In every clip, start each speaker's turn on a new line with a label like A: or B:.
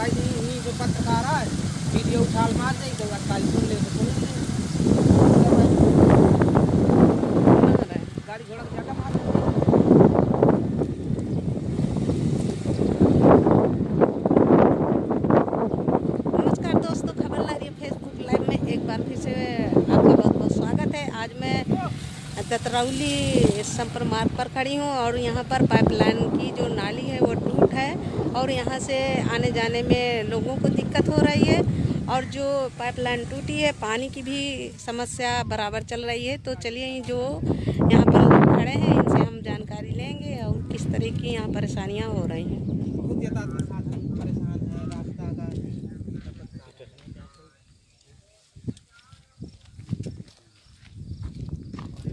A: कहीं नहीं जो पत्रकार है वीडियो उछाल मार दे तो अटकाई सुन ले तो सुन ले गाड़ी घोड़ा को ज्यादा मार दे।
B: नमस्कार दोस्तों, खबर लहरी फेसबुक लाइव में एक बार फिर से आपका बहुत बहुत स्वागत है। आज मैं दतरौली संपर मार्ग पर खड़ी हूँ और यहाँ पर पाइपलाइन की जो नाली है वो टूट है और यहाँ से आने जाने में लोगों को दिक्कत हो रही है। और जो पाइपलाइन टूटी है पानी की भी समस्या बराबर चल रही है। तो चलिए जो यहाँ पर लोग खड़े हैं इनसे हम जानकारी लेंगे और किस तरह की यहाँ परेशानियाँ हो रही हैं।
A: बहुत यातायात साधन परेशान है, रास्ता का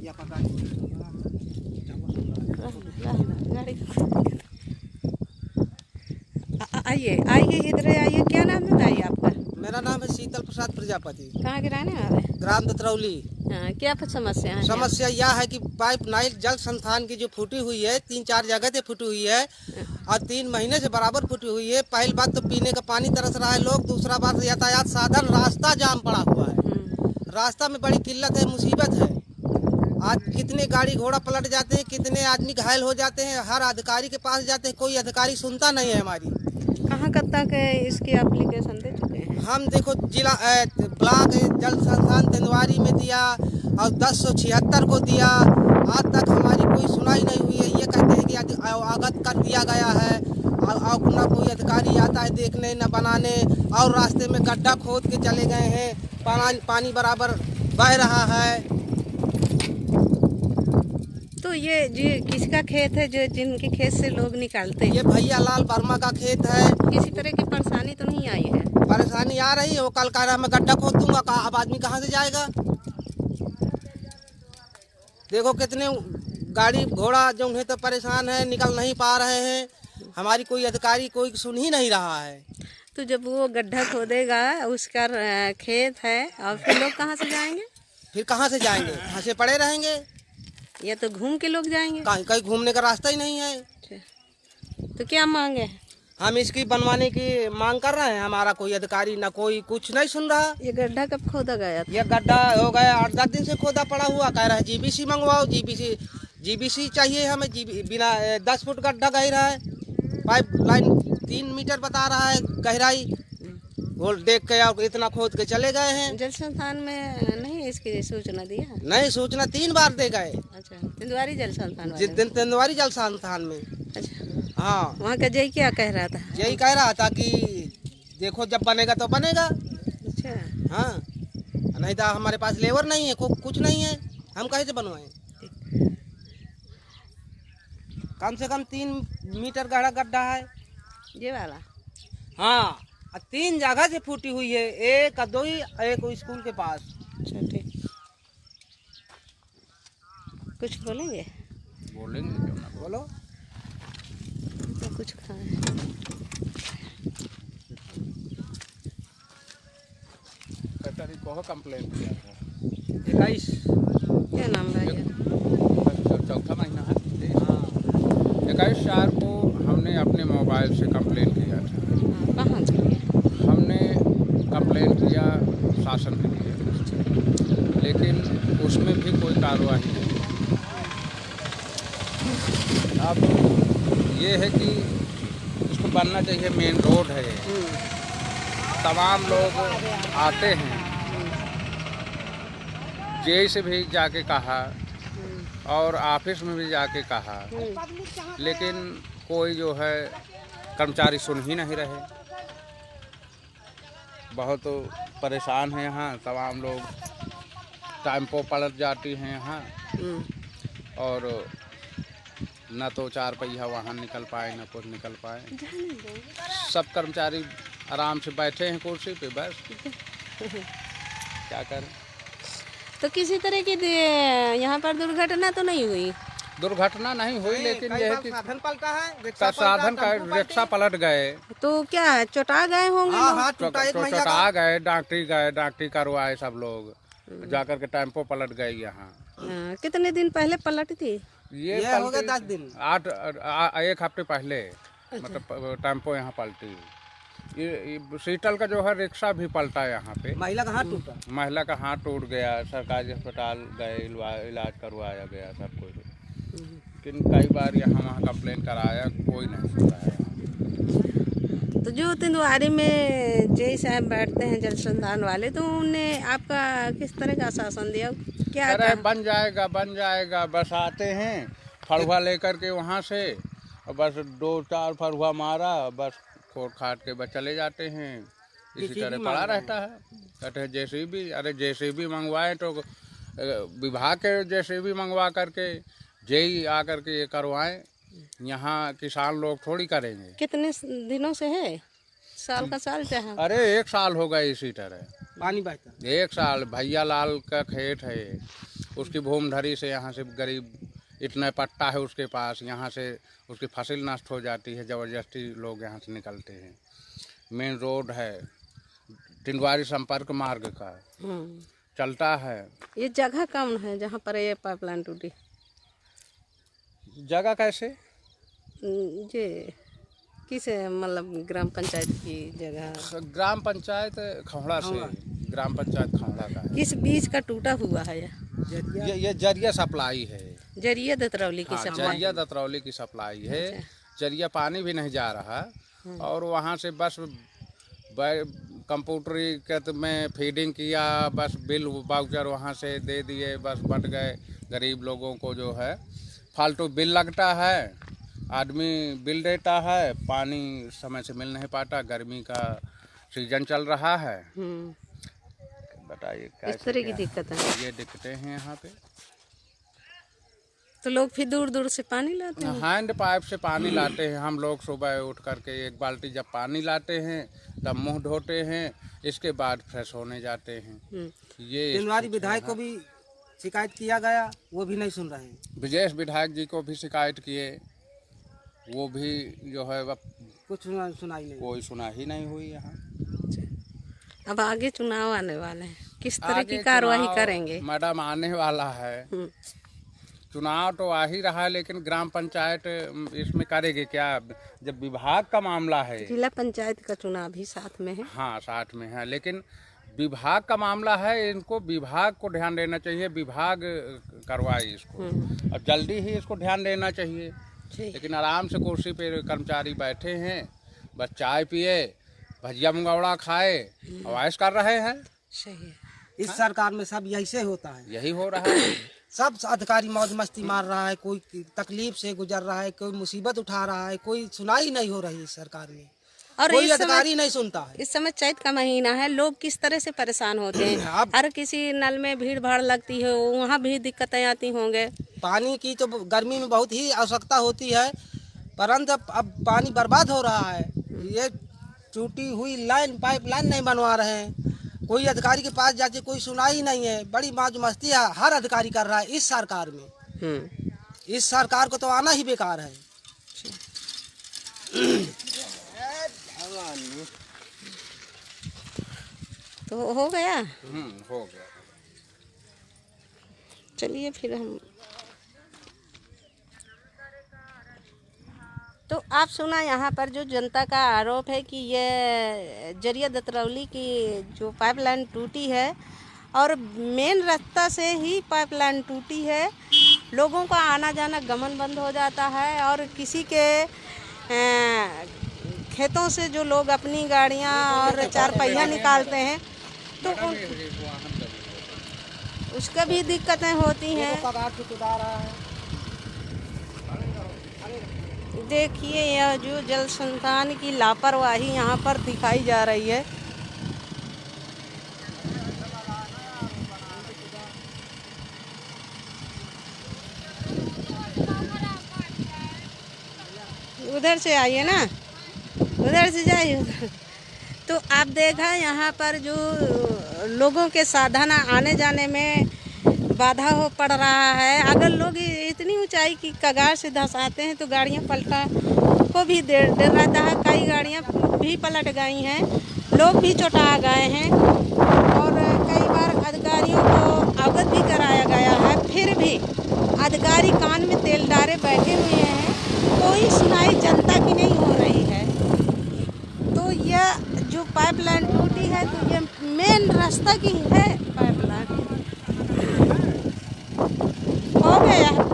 A: या पता
B: गाड़ी आइए आइए इधर आइए। क्या नाम बताइए आपका?
A: मेरा नाम है शीतल प्रसाद प्रजापति,
B: कहाँ के रहने वाले?
A: ग्राम दतरौली।
B: हाँ, क्या समस्या है?
A: समस्या यह है कि पाइप नाइल जल संस्थान की जो फूटी हुई है 3-4 जगह से फूटी हुई है और 3 महीने से बराबर फूटी हुई है। पहली बात तो पीने का पानी तरस रहा है लोग, दूसरा बात यातायात साधन रास्ता जाम पड़ा हुआ है, रास्ता में बड़ी किल्लत है, मुसीबत है। आज कितने गाड़ी घोड़ा पलट जाते हैं, कितने आदमी घायल हो जाते हैं, हर अधिकारी के पास जाते हैं, कोई अधिकारी सुनता नहीं है हमारी।
B: कहाँ तक इसकी एप्लीकेशन दे चुके हैं?
A: हम देखो जिला ब्लॉक जल संस्थान तेंदुआरी में दिया और 1076 को दिया, आज तक हमारी कोई सुनाई नहीं हुई है। ये कहते हैं कि अवगत कर दिया गया है और न कोई अधिकारी आता है देखने न बनाने, और रास्ते में गड्ढा खोद के चले गए हैं, पानी बराबर बह रहा है।
B: तो ये जी किसका खेत है जो जिनके खेत से लोग निकालते हैं?
A: ये भैया लाल वर्मा का खेत है।
B: किसी तरह की परेशानी तो नहीं आई है?
A: परेशानी आ रही है, वो कल कह रहा मैं गड्ढा खोद दूंगा, अब आदमी कहाँ से जाएगा? देखो कितने गाड़ी घोड़ा जो है तो परेशान है, निकल नहीं पा रहे हैं, हमारी कोई अधिकारी कोई सुन ही नहीं रहा है।
B: तो जब वो गड्ढा खोदेगा उसका खेत है और फिर लोग कहाँ से जाएंगे?
A: फिर कहाँ से जाएंगे? फंसे पड़े रहेंगे,
B: या तो घूम के लोग जाएंगे?
A: कहीं घूमने का रास्ता ही नहीं है।
B: तो क्या मांगे?
A: हम इसकी बनवाने की मांग कर रहे हैं, हमारा कोई अधिकारी ना कोई कुछ नहीं सुन रहा।
B: ये गड्ढा कब खोदा गया था?
A: ये गड्ढा हो गया 8-10 दिन से खोदा पड़ा हुआ, कह रहा है जीबीसी मंगवाओ, जीबीसी चाहिए हमें। बिना 10 फुट गड्ढा गहरा है, पाइप लाइन 3 मीटर बता रहा है गहराई, वो देख के और इतना खोद के चले गए हैं।
B: जल संस्थान में नहीं इसकी सूचना दिया?
A: नहीं, सूचना 3 बार दे गए।
B: अच्छा, तेंदुआरी जल संस्थान वाले?
A: जिस दिन तेंदुआरी जल संस्थान में।
B: अच्छा,
A: हाँ,
B: वहाँ का जय क्या कह रहा था?
A: यही कह रहा था कि देखो जब बनेगा तो बनेगा।
B: अच्छा,
A: हाँ, नहीं तो हमारे पास लेबर नहीं है, कुछ नहीं है, हम कहीं से बनवाएं? कम से कम 3 मीटर गहरा गड्ढा है
B: ये वाला?
A: हाँ, 3 जगह से फूटी हुई है, एक अदोई एक स्कूल के पास।
B: अच्छा, ठीक। कुछ बोलेंगे?
A: बोलेंगे क्यों ना, बोलो।
B: तो कुछ खाएं।
C: कंप्लेन किया था
A: 21
B: क्या नाम भाई?
C: चौथा महीना है। हाँ, 21/4 को हमने अपने मोबाइल से कंप्लेन किया था।
B: कहाँ से?
C: हमने कंप्लेन किया शासन के लिए, लेकिन उसमें भी कोई कार्रवाई नहीं। अब ये है कि इसको बनना चाहिए, मेन रोड है, तमाम लोग आते हैं। जेई से भी जाके कहा और ऑफिस में भी जाके कहा, लेकिन कोई जो है कर्मचारी सुन ही नहीं रहे। बहुत परेशान है यहाँ, तमाम लोग टाइम पर पलट जाती हैं यहाँ, और न तो 4 पहिया वाहन निकल पाए न कुछ निकल पाए। सब कर्मचारी आराम से बैठे हैं कुर्सी पे, बस क्या करें।
B: तो किसी तरह की यहाँ पर दुर्घटना तो नहीं हुई?
C: दुर्घटना नहीं हुई, लेकिन यह है कि
A: साधन पलटा है,
C: साधन का रिक्शा पलट गए।
B: तो क्या चोटा गए होंगे?
A: हाँ, हाँ,
C: चोटा गए, डॉक्टरी करवाए सब लोग, जाकर के टाइम पर पलट गए यहाँ।
B: कितने दिन पहले पलटी थी?
C: ये
A: हो गया 10 दिन,
C: 1 हफ्ते पहले मतलब टाइम पर यहाँ पलटी। ये सीटल का जो है रिक्शा भी पलटा यहाँ पे।
A: महिला का हाथ टूटा।
C: महिला का हाथ टूट गया, सरकारी अस्पताल गए, इलाज करवाया गया सब कुछ, लेकिन कई बार यहाँ वहाँ कंप्लेन कराया, कोई नहीं सुन रहा है।
B: तो जो तिंदवारी में जय साहब बैठते हैं जल संधारण वाले, तो उन्हें आपका किस तरह का आश्वासन दिया? क्या
C: अरे बन जाएगा, बस आते हैं फरुआ लेकर के वहाँ से, और बस 2-4 फरुआ मारा, बस खोट खाट के बस चले जाते हैं। इसी तरह पड़ा रहता है। कहते हैं जेसीबी, अरे जेसीबी मंगवाए तो विभाग के जेसीबी मंगवा करके जेई आकर के ये करवाएं, यहाँ किसान लोग थोड़ी करेंगे।
B: कितने दिनों से है? साल का साल चाहे?
C: अरे 1 साल हो गए इसी तरह
A: पानी बहता।
C: 1 साल। भैया लाल का खेत है, उसकी भूमधरी से यहाँ से गरीब इतना पट्टा है उसके पास, यहाँ से उसकी फसल नष्ट हो जाती है, ज़बरदस्ती लोग यहाँ से निकलते हैं। मेन रोड है, तिंदवारी संपर्क मार्ग का चलता है।
B: ये जगह कौन है जहाँ पर ये पाइपलाइन टूटी?
C: जगह कैसे?
B: ये किस मतलब ग्राम पंचायत की जगह?
C: ग्राम पंचायत खौड़ा से, ग्राम पंचायत खौड़ा का है।
B: किस बीच का टूटा हुआ है
C: ये जरिया सप्लाई है।
B: जरिया दतरौली की
C: हाँ,
B: सप्लाई?
C: जरिया दतरौली की सप्लाई है। जरिया पानी भी नहीं जा रहा, और वहाँ से बस कंप्यूटरीकृत में फीडिंग किया, बस बिल वाउचर वहाँ से दे दिए, बस बट गए। गरीब लोगों को जो है फालतू बिल लगता है, आदमी बिल देता है, पानी समय से मिल नहीं पाता। गर्मी का सीजन चल रहा है, बताइए
B: इस तरह की दिक्कत है।
C: ये दिक्कतें हैं यहाँ पे।
B: तो लोग फिर दूर दूर से पानी लाते हैं?
C: हैंड पाइप से पानी लाते हैं हम लोग। सुबह उठ करके 1 बाल्टी जब पानी लाते हैं, तब मुंह धोते हैं, इसके बाद फ्रेश होने जाते हैं। ये
A: तिंदवारी विधायक को भी शिकायत किया गया, वो भी नहीं सुन रहे हैं।
C: विजय विधायक जी को भी शिकायत किए, वो भी जो है
A: कुछ सुनाई नहीं,
C: कोई सुना ही नहीं हुई यहाँ।
B: अब आगे चुनाव आने वाले हैं, किस तरह की कार्रवाई करेंगे?
C: मैडम आने वाला है, चुनाव तो आ ही रहा है, लेकिन ग्राम पंचायत इसमें करेगी क्या? जब विभाग का मामला है,
B: जिला पंचायत का चुनाव भी साथ में है।
C: हाँ साथ में है, लेकिन विभाग का मामला है, इनको विभाग को ध्यान देना चाहिए, विभाग करवाए इसको, और जल्दी ही इसको ध्यान देना चाहिए। लेकिन आराम से कुर्सी पे कर्मचारी बैठे हैं, बस चाय पिए, भजिया मुंगौड़ा खाए, अवाइश कर रहे हैं।
B: सही है।
A: इस सरकार में सब यही से होता है,
C: यही हो रहा है।
A: सब अधिकारी मौज मस्ती मार रहा है, कोई तकलीफ से गुजर रहा है, कोई मुसीबत उठा रहा है, कोई सुनाई नहीं हो रही है सरकार में,
B: और
A: कोई अधिकारी नहीं सुनता है।
B: इस समय चैत का महीना है, लोग किस तरह से परेशान होते हैं। हर किसी नल में भीड़ भाड़ लगती है, वहाँ भी दिक्कतें आती होंगे।
A: पानी की तो गर्मी में बहुत ही आवश्यकता होती है, परंतु अब पानी बर्बाद हो रहा है। ये टूटी हुई लाइन, पाइप लाइन नहीं बनवा रहे हैं, कोई अधिकारी के पास जाके कोई सुनाई नहीं है। बड़ी मौज मस्ती हर अधिकारी कर रहा है इस सरकार में। इस सरकार को तो आना ही बेकार है।
B: तो हो गया।
C: हो गया।
B: चलिए फिर हम तो आप सुना यहाँ पर जो जनता का आरोप है कि ये जरिया दतरौली की जो पाइपलाइन टूटी है, और मेन रास्ता से ही पाइपलाइन टूटी है, लोगों का आना जाना गमन बंद हो जाता है, और किसी के खेतों से जो लोग अपनी गाड़ियाँ और 4 पहिया निकालते हैं तो उसका भी दिक्कतें होती हैं। देखिए यह जो जल संस्थान की लापरवाही यहाँ पर दिखाई जा रही है। उधर से आइए ना, उधर से जाइए उधर। तो आप देखा यहाँ पर जो लोगों के साधन आने जाने में बाधा हो पड़ रहा है। अगर लोग इतनी ऊंचाई की कगार से धंसाते हैं तो गाड़ियाँ पलटा को भी डर रहता है। कई गाड़ियाँ भी पलट गई हैं, लोग भी चोटा गए हैं, और कई बार अधिकारियों को अवगत भी कराया गया है, फिर भी अधिकारी कान में तेल डाले बैठे हुए हैं, कोई सुनाई जनता की नहीं हो रही है। तो यह रास्ता की है पाइपलाइन हो गया है।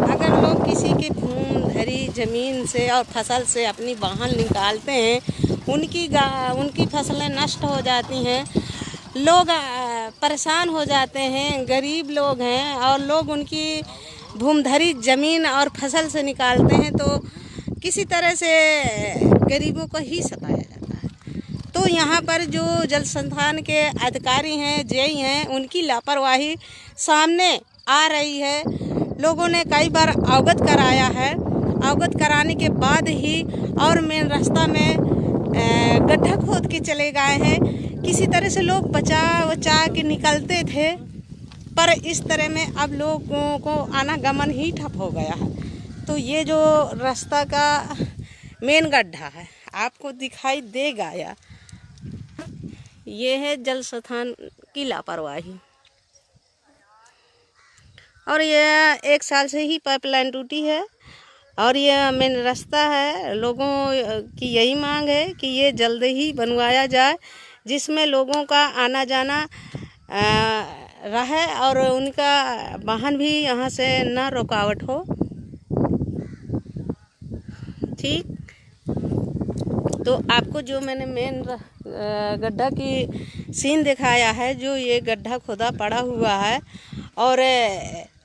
B: अगर लोग किसी की भूमि धरी जमीन से और फसल से अपनी वाहन निकालते हैं, उनकी फसलें नष्ट हो जाती हैं, लोग परेशान हो जाते हैं, गरीब लोग हैं और लोग उनकी भूमधरी ज़मीन और फसल से निकालते हैं तो किसी तरह से गरीबों को ही सताया जाता है। तो यहाँ पर जो जल संस्थान के अधिकारी हैं, जेई हैं, उनकी लापरवाही सामने आ रही है। लोगों ने कई बार अवगत कराया है, अवगत कराने के बाद ही और मेन रास्ता में गड्ढा खोद के चले गए हैं। किसी तरह से लोग बचा के निकलते थे, पर इस तरह में अब लोगों को आनागमन ही ठप हो गया है। तो ये जो रास्ता का मेन गड्ढा है आपको दिखाई देगा या ये है जल संस्थान की लापरवाही। और ये 1 साल से ही पाइपलाइन टूटी है और ये मेन रास्ता है। लोगों की यही मांग है कि ये जल्द ही बनवाया जाए, जिसमें लोगों का आना जाना रहे और उनका वाहन भी यहाँ से न रुकावट हो। ठीक, तो आपको जो मैंने मेन गड्ढा की सीन दिखाया है, जो ये गड्ढा खुदा पड़ा हुआ है और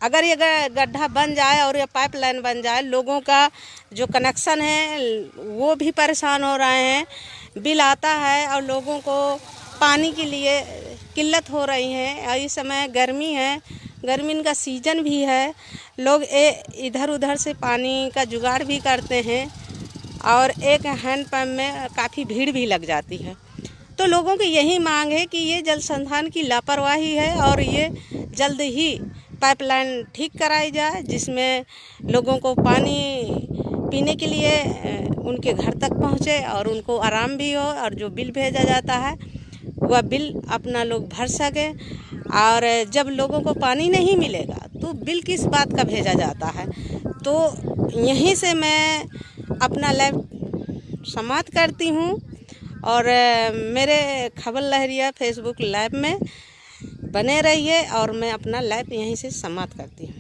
B: अगर ये गड्ढा बन जाए और ये पाइपलाइन बन जाए, लोगों का जो कनेक्शन है वो भी परेशान हो रहे हैं, बिल आता है और लोगों को पानी के लिए किल्लत हो रही है। और इस समय गर्मी है, गर्मी का सीजन भी है, लोग इधर उधर से पानी का जुगाड़ भी करते हैं और एक हैंडपम्प में काफ़ी भीड़ भी लग जाती है। तो लोगों की यही मांग है कि ये जल संस्थान की लापरवाही है और ये जल्द ही पाइपलाइन ठीक कराई जाए, जिसमें लोगों को पानी पीने के लिए उनके घर तक पहुँचे और उनको आराम भी हो और जो बिल भेजा जाता है वह बिल अपना लोग भर सके। और जब लोगों को पानी नहीं मिलेगा तो बिल किस बात का भेजा जाता है। तो यहीं से मैं अपना लाइव समाप्त करती हूँ और मेरे खबर लहरिया फेसबुक लाइव में बने रहिए और मैं अपना लाइव यहीं से समाप्त करती हूँ।